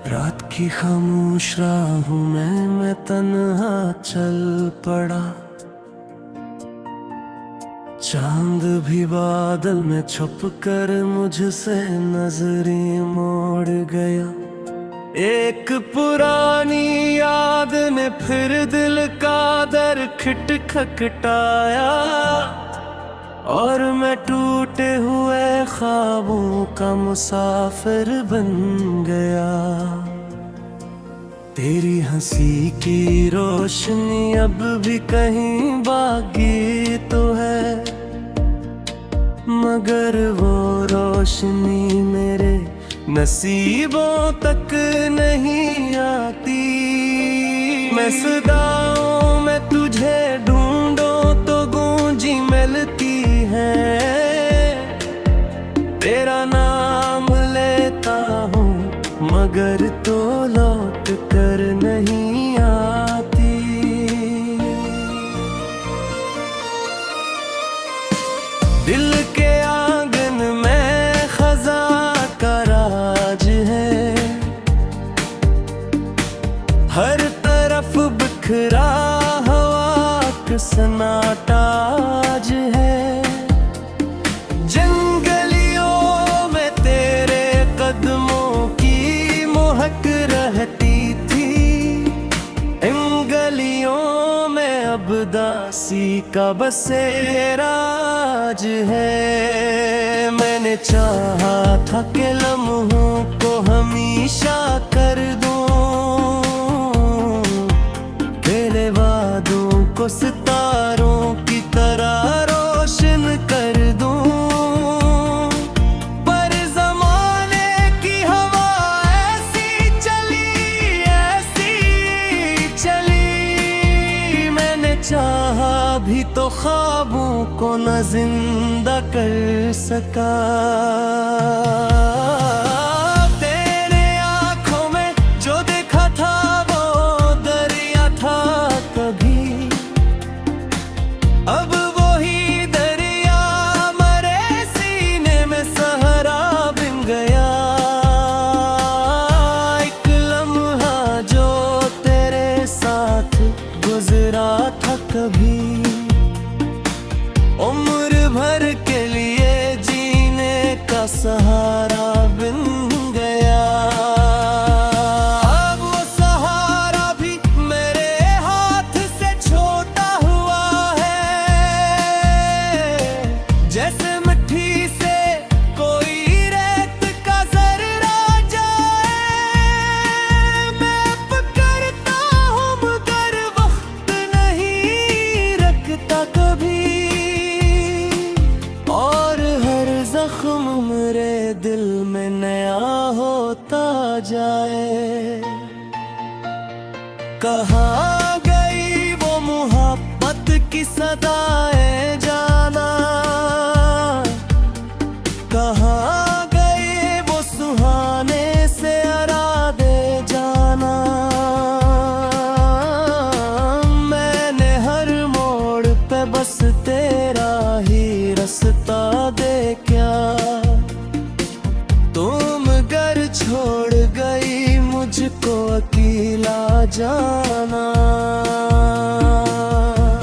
रात की खामोश राहों में मैं तन्हा चल पड़ा। चांद भी बादल में छुप कर मुझसे नजरें मोड़ गया। एक पुरानी याद ने फिर दिल का दर खटखटाया और मैं टूटे हुए ख्वाबों का मुसाफिर बन गया। तेरी हंसी की रोशनी अब भी कहीं बाकी तो है, मगर वो रोशनी मेरे नसीबों तक नहीं आती। मैं सदाओं में तुझे ढूंढूं तो गूंजी मिलती है। तेरा नाम लेता हूँ मगर तो लौट कर नहीं आती। दिल के आंगन में खजा का राज है, हर तरफ बिखरा हवा का सन्नाटा आज है। जंगलियों में तेरे कदमों की महक रहती थी, इन गलियों में अब दासी का बसेरा आज है। मैंने चाहा था कि लम्हों को हमेशा कर दूं, तेरे वादों को सितारों की तरह रोशन कर दूं। पर ज़माने की हवा ऐसी चली, मैंने चाहा भी तो ख्वाबों को न जिंदा कर सका। तेरे आँखों में जो देखा था वो दरिया था कभी, अब वही दरिया मरे सीने में सहरा बन गया। एक लम्हा जो तेरे साथ गुजरा था कभी, उम्र भर के लिए जीने का सहारा बन गया। अब वो सहारा भी मेरे हाथ से छोटा हुआ है, जैसे मिट्टी से कोई रेत का जर्रा जाए। मैं पकड़ता हूँ मगर वक्त नहीं रखता कभी, और हर जख्म मेरे दिल में नया होता जाए। कहाँ गई वो मोहब्बत की सदाएं जाना, कहाँ गए वो सुहाने से इरादे जाना। मैंने हर मोड़ पे बस तेरा ही रास्ता देखा, तुम घर छोड़ गई मुझको अकेला जाना।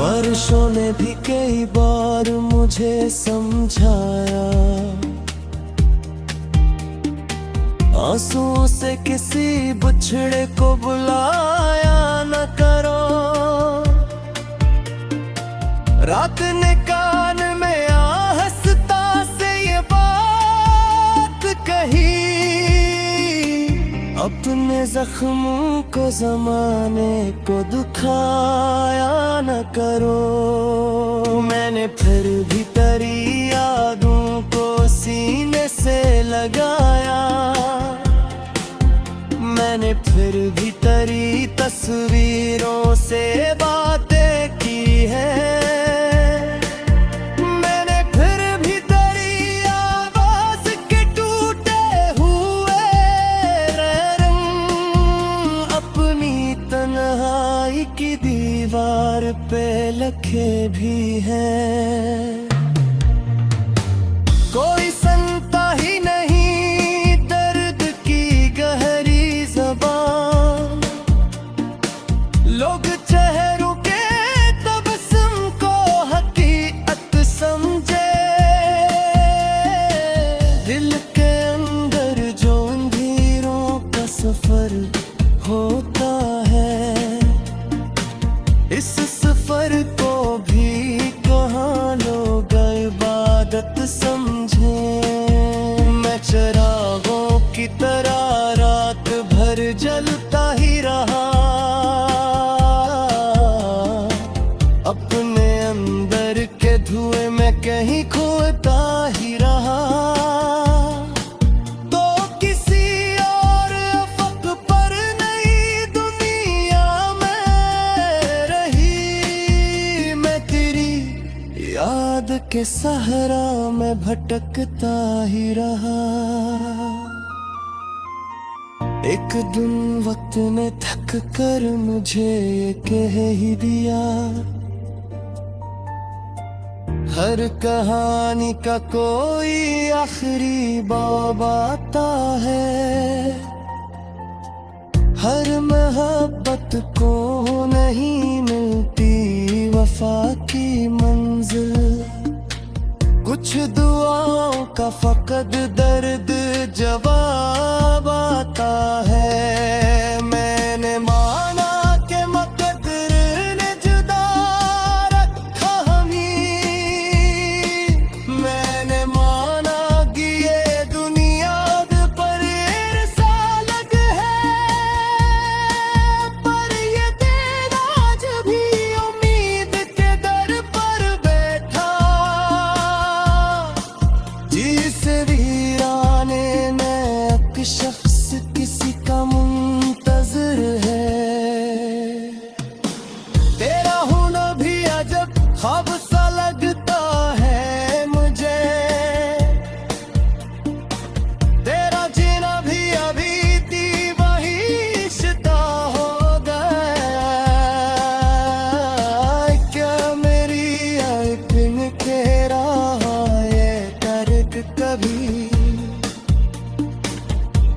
बारिशों ने भी कई बार मुझे समझाया, आंसुओं से किसी बिछड़े को बुलाया न करो। रात ने कान में आहस्ता से ये बात कही, अपने जख्मों को जमाने को दुखाया न करो। मैंने फिर भी तेरी यादों को सीने से लगाया, मैंने फिर भी तेरी तस्वीरों से बातें की है। मैंने फिर भी तेरी आवाज के टूटे हुए रंग अपनी तन्हाई की दीवार पे लिखे भी हैं। कोई सुनता ही नहीं दर्द की गहरी ज़बान, सफर होता है। इस सफर को भी कहाँ लोग इबादत समझे। मैं चिरागों की तरह रात भर जलता ही रहा, अपने अंदर के धुएं में कहीं खोता ही रहा। तो किसी और अफक पर नई दुनिया में रही, मैं तेरी याद के सहरा में भटकता ही रहा। एक दिन वक्त ने थक कर मुझे ये कह ही दिया, हर कहानी का कोई आखिरी बाब आता है। हर मोहब्बत को नहीं मिलती वफा की मंजिल, कुछ दुआओं का फकत दर्द जवाब आता है। मैंने माना कि मकदर ने जुदा रखा हमें, मैंने माना कि ये दुनिया पर इरसालत है, पर ये दिन आज भी उम्मीद के दर पर बैठा। जिस वीराने में एक शख्स किसी का मुंतजर है, तेरा होना भी अजब ख्वाब सा लगता है मुझे। तेरा जीना भी अभी ती वही रिश्ता हो गया। क्या मेरी आइपिन के रहा ये दर्द कभी,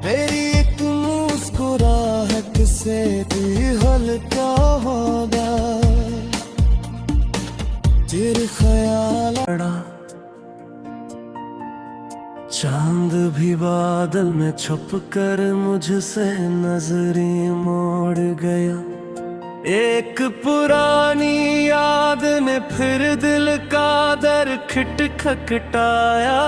मेरी एक मुस्कुराहट से दिल हल्का होगा। तेरे ख्याल पड़ा, चांद भी बादल में छुप कर मुझसे नजरें मोड़ गया। एक पुरानी याद ने फिर दिल का दर खटखटाया,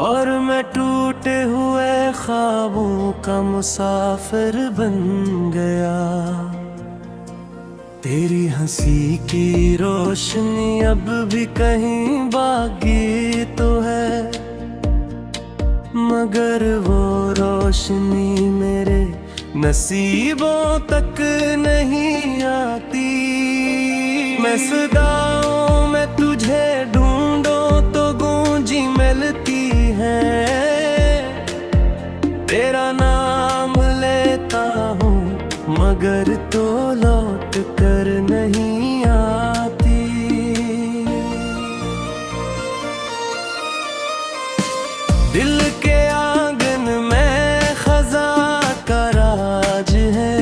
और मैं टूटे हुए ख्वाबों का मुसाफिर बन गया। तेरी हंसी की रोशनी अब भी कहीं बाकी तो है, मगर वो रोशनी मेरे नसीबों तक नहीं आती। मैं सदाओं में तुझे ढूंढूं तो गूंजी मिलती है, तेरा नाम लेता हूँ मगर तो लौट कर नहीं आती। दिल के आंगन में खजा का राज है,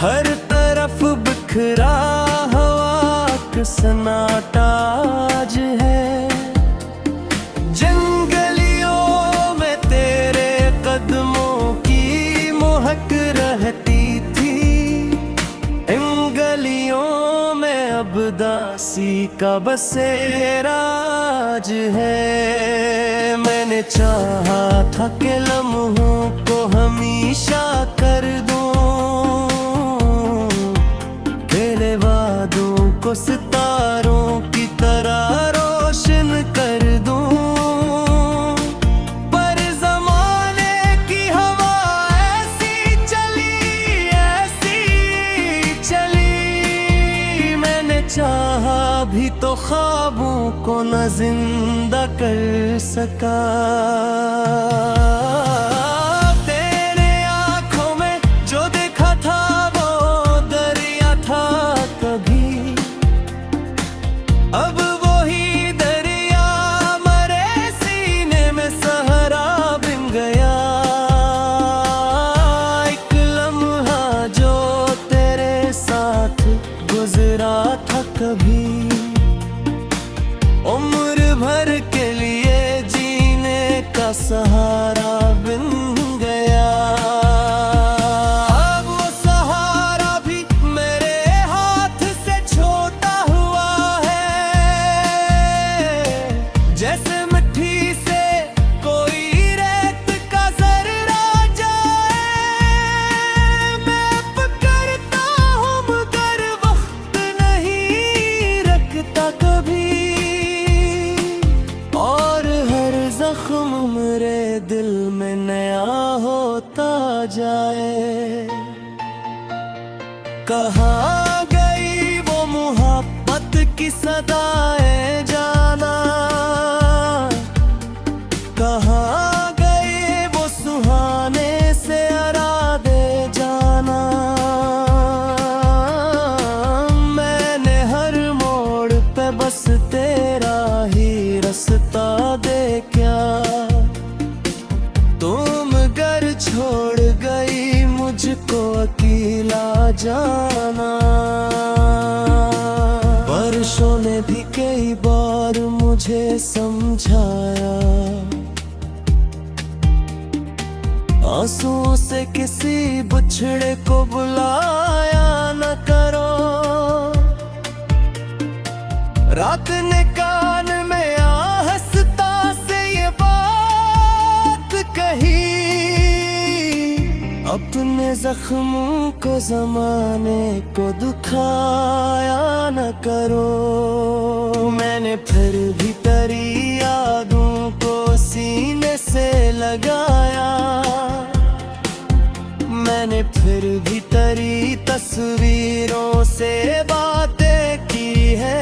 हर तरफ बिखरा हवा का सन्नाटा आज है। जंगलियों में तेरे कदमों की महक रहती थी, इन गलियों में अब दासी का बसेरा आज है। मैंने चाहा था कि लम्हों को हमेशा कर दूं, तेरे वादों को सितारों की तरह रोशन कर दूं, पर ज़माने की हवा ऐसी चली, मैंने चाहा भी तो ख्वाबों को न जिंदा कर सका। तेरे आँखों में जो देखा था वो दरिया था कभी, अब वही दरिया मरे सीने में सहरा बन गया। एक लम्हा जो तेरे साथ गुजरा था कभी, उम्र भर के लिए जीने का सहारा सहारा बिन गया। अब वो सहारा भी मेरे हाथ से छोटा हुआ है। जैसे मिट्टी से कोई रेत का जर्रा जाए, मैं पकड़ता हूँ मगर वक्त नहीं रखता कभी। और हर जख्म मेरे दिल में नया होता जाए। कहाँ गई वो मोहब्बत की सदाएं जाना, कहाँ गए वो सुहाने से इरादे जाना। मैंने हर मोड़ पे बस तेरा ही रास्ता देखा। तुम घर छोड़ गई मुझको अकेला जाना। वर्षों ने भी कई बार मुझे समझाया, आंसुओं से किसी बिछड़े को बुलाया न करो। रात ने कान में आहस्ता से ये बात कही, अपने जख्मों को जमाने को दुखाया न करो। मैंने फिर भी तेरी यादों को सीने से लगाया। मैंने फिर भी तेरी तस्वीरों से बातें की है।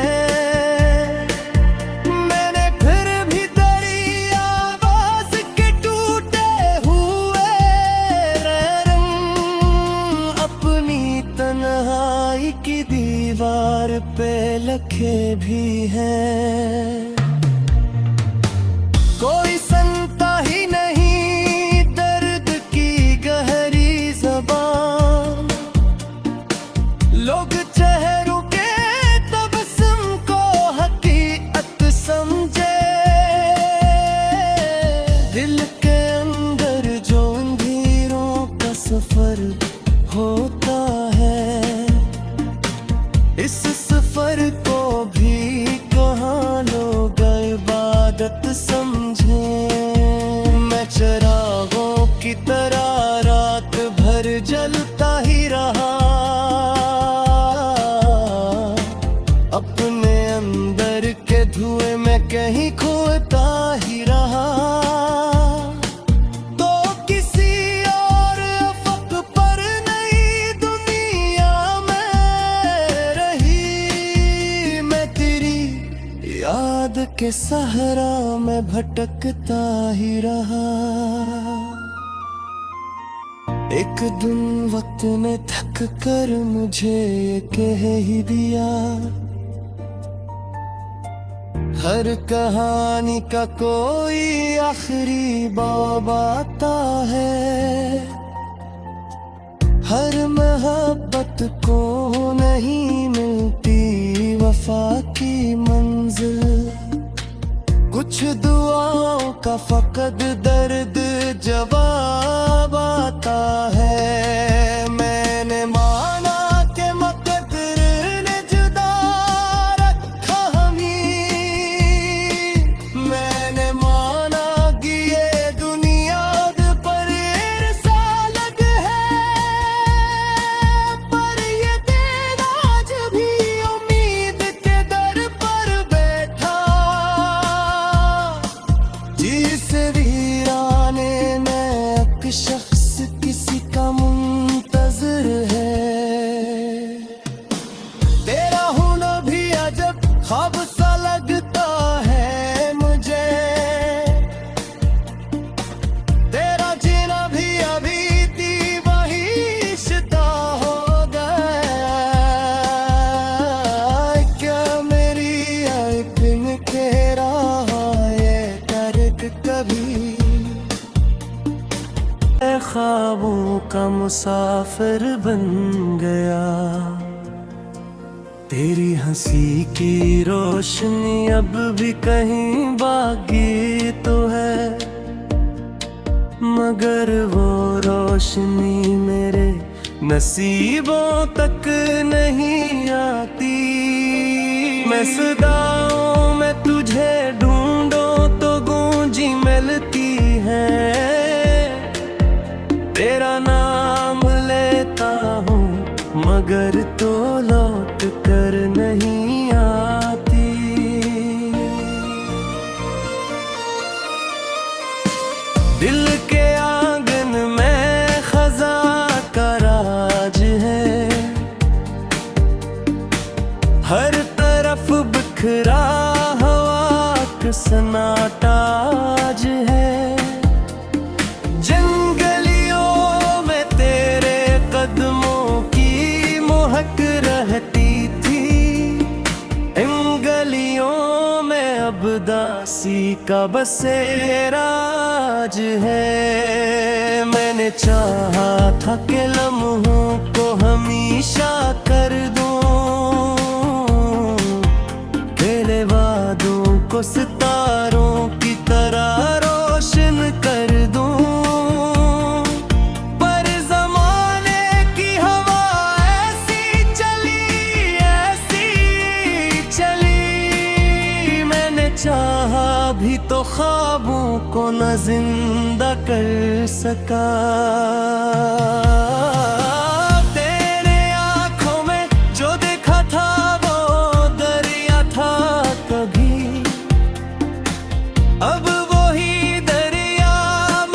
मैंने फिर भी तेरी आवाज के टूटे हुए रंग अपनी तन्हाई की दीवार पे लिखे भी हैं। कोई सुनता ही नहीं दर्द की गहरी ज़बान। लोग चेहरों के तबस्सुम को हकीकत समझे। दिल के अंदर जो अंधेरों का सफर होता है, इस सफर को भी कहाँ लोग इबादत समझे। मैं चिरागों की तरह रात भर जलता ही रहा, अपने अंदर के धुएं में कहीं खोता ही रहा। तो किसी और अफ़क़ पर नई दुनिया में रही, मैं तेरी याद के सहरा में भटकता ही रहा। एक दिन वक्त ने थक कर मुझे ये कह ही दिया, हर कहानी का कोई आखिरी बाब आता है। हर मोहब्बत को नहीं मिलती वफा की मंजिल। कुछ दुआओं का फकत दर्द जवाब आता है। मैंने माना कि मक़दर ने जुदा रखा हमें। मैंने माना कि ये दुनिया पर रिसालत है, पर ये दिन आज भी उम्मीद के दर पर बैठा। जिस वीराने में एक शख्स किसी का मुंतज़िर है। तेरा होना भी अजब ख्वाब सा लगता है मुझे। तेरा जीना भी अभी थी वही रिश्ता हो गया। क्या मेरी एक दिन तेरा ये दर्द कभी ख्वाबों का मुसाफिर बन गया। तेरी हंसी की रोशनी अब भी कहीं बाकी तो है। मगर वो रोशनी मेरे नसीबों तक नहीं आती। मैं सदाओं में तुझे ढूंढूं तो गूंजी मिलती है। तेरा नाम लेता हूँ मगर तो लौट कर नहीं आती। दिल के आंगन में खजा का राज है, हर तरफ बिखरा हवा का सन्नाटा आज है। जंगलियों में तेरे कदमों की महक रहती थी, इन गलियों में अब दासी का बसेरा आज है। मैंने चाहा था कि लम्हों को हमेशा कर दूं, तेरे वादों को सितारों की तरह रोशन कर दूं। पर ज़माने की हवा ऐसी चली, मैंने चाहा भी तो ख्वाबों को न जिंदा कर सका। तेरे आंखों में जो देखा था वो दरिया था कभी, अब वही दरिया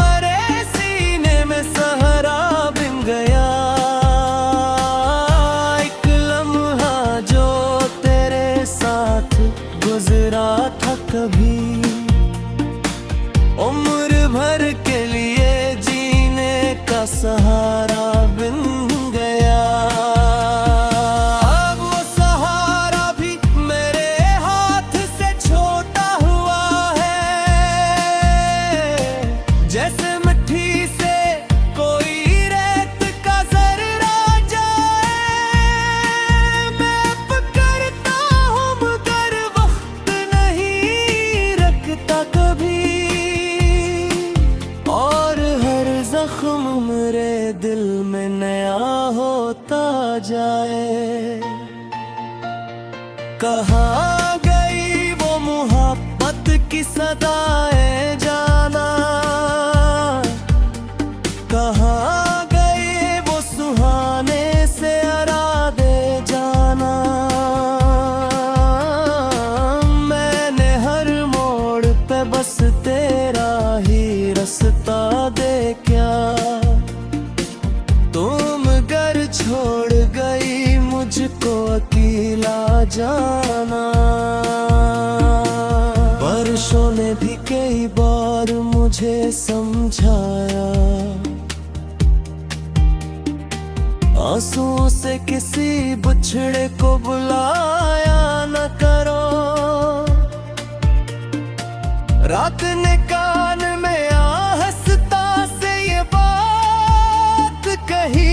मरे सीने में सहरा बन गया। एक लम्हा जो तेरे साथ गुजरा था कभी, उम्र भर के लिए जीने का सहारा बन गया। अब वो सहारा भी मेरे हाथ से छोटा हुआ है। जैसे मिट्टी से कोई रेत का जर्रा जाए, मैं पकड़ता हूँ मगर वक्त नहीं रखता कभी। और हर जख्म मेरे दिल में नया होता जाए। कहाँ गई वो मोहब्बत की सदाएं जाना, कहाँ गए वो सुहाने से इरादे जाना। मैंने हर मोड़ पे बस तेरा ही रास्ता देखा, तुम घर छोड़ गई मुझको अकेला जाना। वर्षों ने भी कई बार मुझे समझाया, आंसुओं से किसी बिछड़े को बुलाया न करो। रात ने कान में आहस्ता से ये बात कही,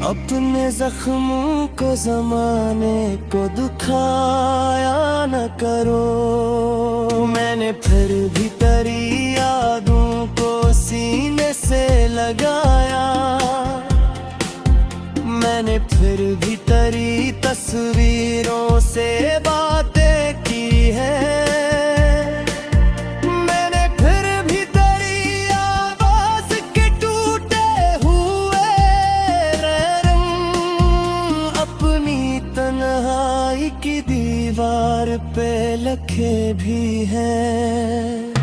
अपने जख्मों को जमाने को दुखाया न करो। मैंने फिर भी तेरी यादों को सीने से लगाया, मैंने फिर भी तेरी तस्वीरों से बातें की है। मैंने फिर भी तेरी आवाज के टूटे हुए रंग अपनी तन्हाई की दीवार पे लिखे भी हैं।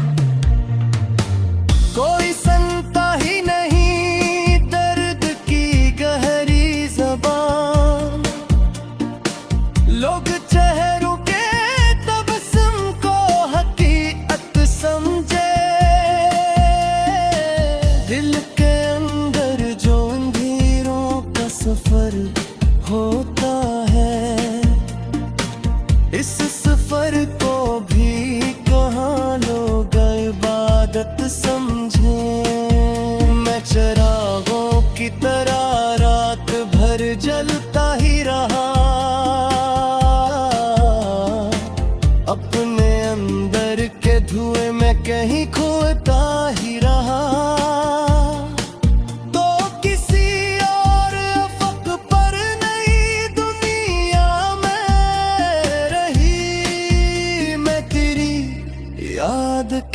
कोई सुनता ही नहीं दर्द की गहरी ज़बान, लोग चेहरों के तबस्सुम को हकीकत समझे। दिल के अंदर जो अंधेरों का सफर होता है, इस सफर को भी कहाँ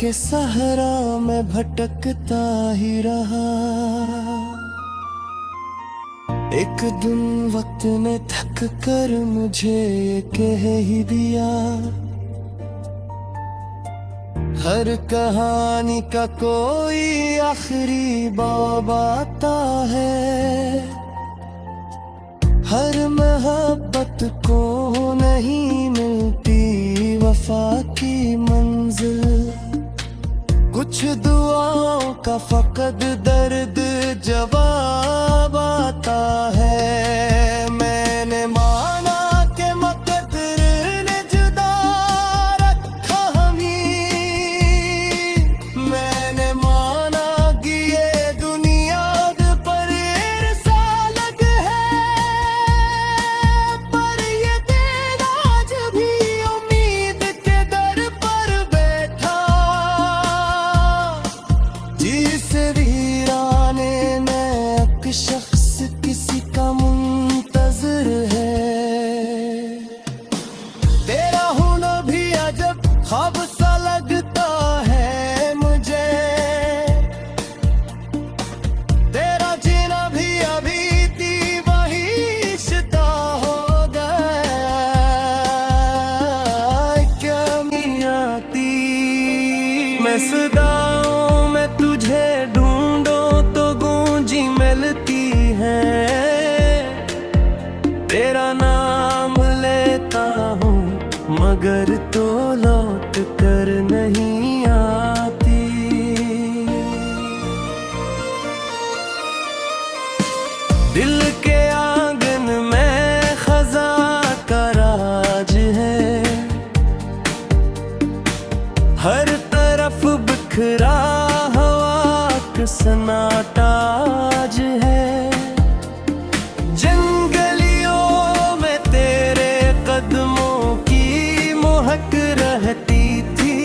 के सहरा में भटकता ही रहा। एक दिन वक्त ने थक कर मुझे ये कह ही दिया, हर कहानी का कोई आखिरी बाब आता है। हर मोहब्बत को नहीं मिलती वफा की मंजिल, कुछ दुआओं का फकत दर्द जवाब आता है। मैंने माना कि मकदर ने जुदा रखा हमें, मैंने माना कि ये दुनिया पर इरसालत है, पर ये दिन आज भी उम्मीद के दर पर बैठा। जिस वीराने में एक शख्स किसी का मुंतजर है, तेरा होना भी अजब ख्वाब सा लगता है मुझे। तेरा जीना भी अभी थी वही रिश्ता हो गया। क्या आती मैं सदाओं में तुझे ढूंढो तो गूंजी मिलती है। तेरा नाम लेता हूँ मगर तो लौट कर नहीं आती। दिल के आंगन में खजा का राज है, हर तरफ बिखरा हवा का सन्नाटा आज है। जंगलियों में तेरे कदमों की महक रहती थी,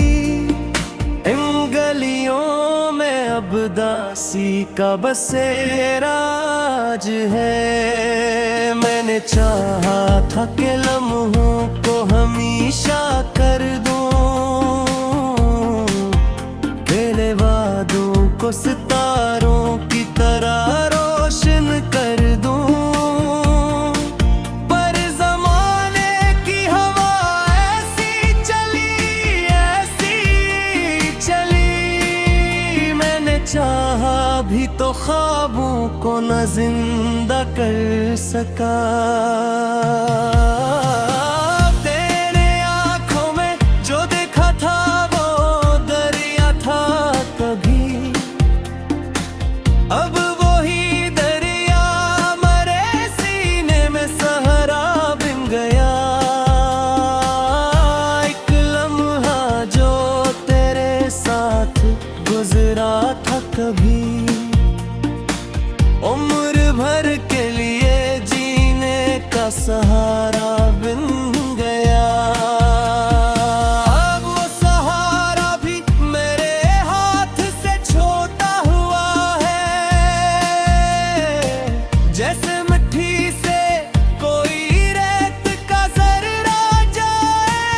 इन गलियों में अब दासी का बसेरा आज है। मैंने चाहा था कि लम्हों को हमेशा कर दूं, खेले वादों को सितारों की तरह रोशन कर दूं, पर ज़माने की हवा ऐसी चली। मैंने चाहा भी तो ख्वाबों को न जिंदा कर सका। तेरे आँखों में जो देखा था वो दरिया था कभी, अब वही दरिया मरे सीने में सहरा बिन गया। एक लम्हा जो तेरे साथ गुजरा था कभी, उम्र भर के लिए जीने का सहारा बिन गया। अब वो सहारा भी मेरे हाथ से छोटा हुआ है, जैसे मिट्टी से कोई रेत का जर्रा जाए।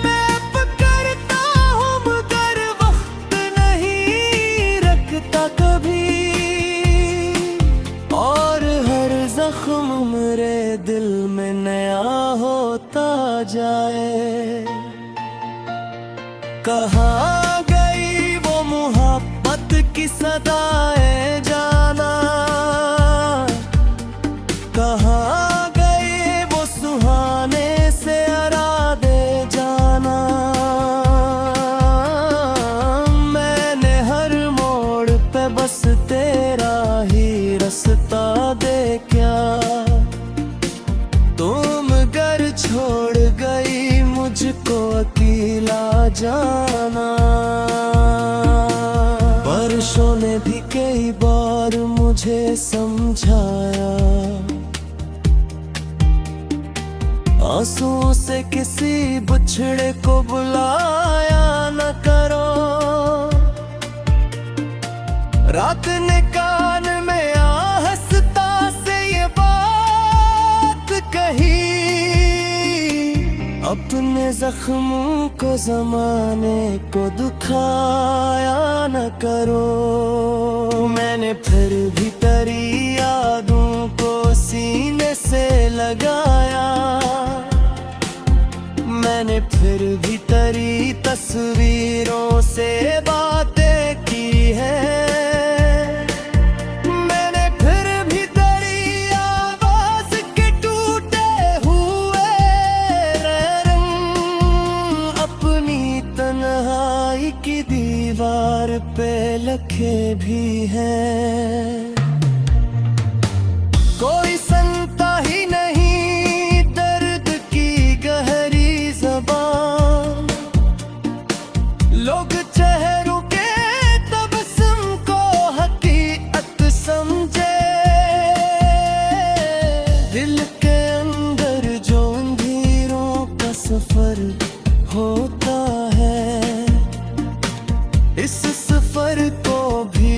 मैं पकड़ता हूँ मगर वक्त नहीं रखता कभी, और हर जख्म मेरे दिल में नया होता जाए। कहाँ गई वो मोहब्बत की सदाएं जाना, कहाँ गए वो सुहाने से अरादे जाना। मैंने हर मोड़ पे बस तेरा ही रास्ता देखा, तुम घर छोड़ गई मुझको अकेला जाना। वर्षों ने भी कई बार मुझे समझाया, आंसुओं से किसी बिछड़े को बुलाया न करो। रात ने कान में आहस्ता से ये बात कही, अब अपने जख्मों को जमाने को दुखाया न करो। मैंने फिर भी तेरी यादों को सीने से लगाया। मैंने फिर भी तेरी तस्वीरों से बातें की है। मैंने फिर भी तेरी आवाज के टूटे हुए रंग अपनी तन्हाई की दीवार पे लिखे भी हैं। कोई सुनता ही नहीं दर्द की गहरी ज़बान। लोग चेहरों के तबस्सुम को हकीकत समझे। दिल के अंदर जो अंधेरों का सफर होता है, इस सफर को भी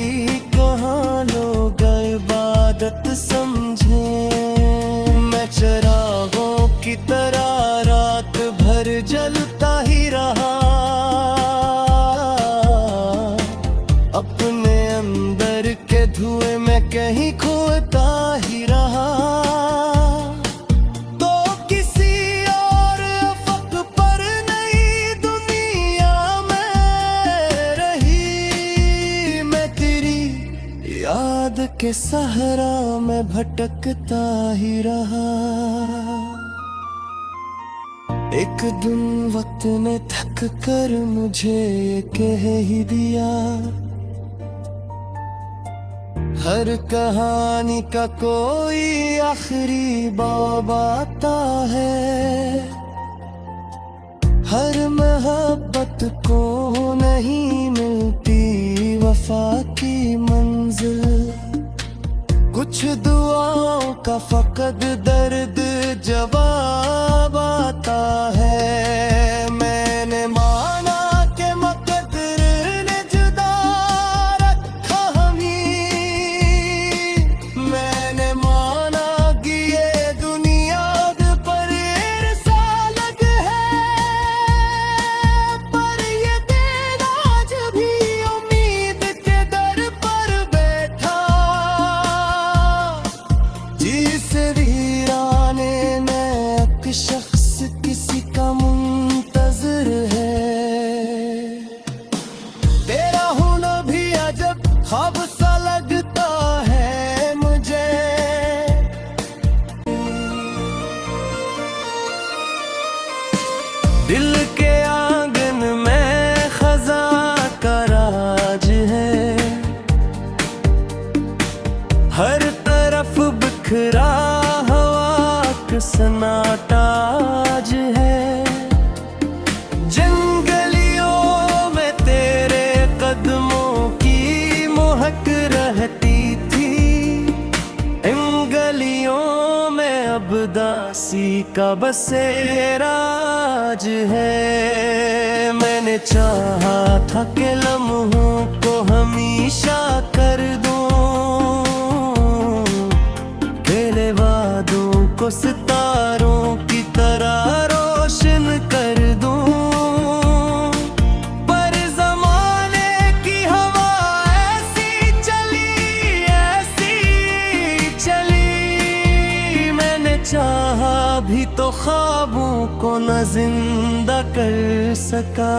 कहाँ लोग इबादत समझे। मैं चिरागों की तरह रात भर जलता ही रहा। अपने अंदर के धुएं में कहीं खोता ही रहा। तो किसी और अफ़क़ पर नई दुनिया में रही। मैं तेरी याद के सहरा में भटकता ही रहा। एक दिन वक्त ने थक कर मुझे ये कह ही दिया, हर कहानी का कोई आखिरी बाब आता है। हर मोहब्बत को नहीं मिलती वफा की मंजिल। कुछ दुआओं का फकत दर्द जवाब आता है। मैंने माना कि मुक़द्दर ने जुदा रखा हमें। मैंने माना कि ये दुनिया पर रिसालत है। पर ये दिन आज भी उम्मीद के दर पर बैठा। जिस वीराने में एक शख्स किसी का मुंतज़िर है। तेरा होना भी अजब ख्वाब सा लगता है मुझे। दिल के आंगन में खज़ा का राज है। हर तरफ बिखरा हवा का सन्नाटा आज है। जंगलियों में तेरे कदमों की महक रहती थी। इन गलियों में अब दासी का बसेरा आज है। मैंने चाहा था कि लम्हों को हमेशा कर दूं, खेले वादों को सितारों की तरह रोशन कर दूं। पर ज़माने की हवा ऐसी चली। मैंने चाहा भी तो ख्वाबों को न जिंदा कर सका।